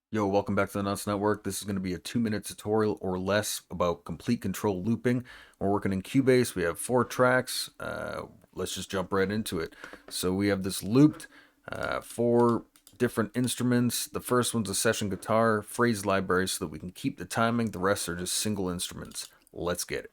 Yo, welcome back to the Nuts Network. This is going to be a 2-minute tutorial or less about complete control looping. We're working in Cubase. We have 4 tracks. Let's just jump right into it. So we have this looped 4 different instruments. The first one's a session guitar phrase library so that we can keep the timing. The rest are just single instruments. Let's get it.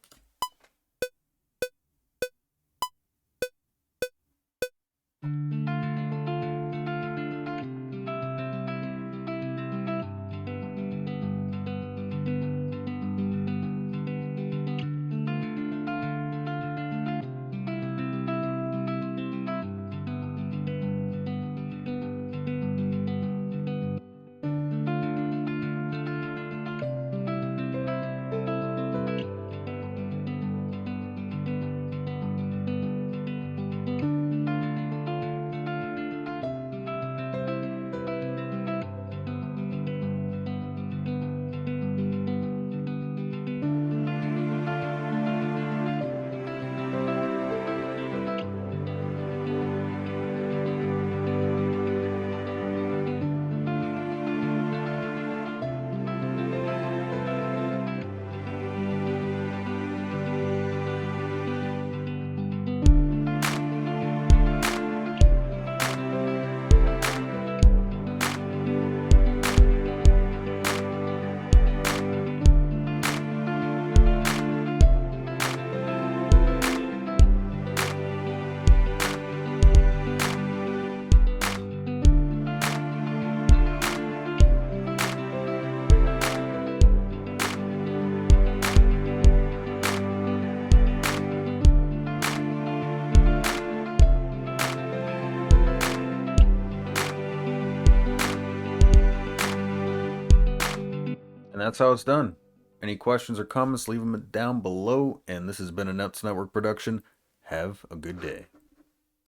And that's how it's done. Any questions or comments, leave them down below. And this has been a Nuts Network production. Have a good day.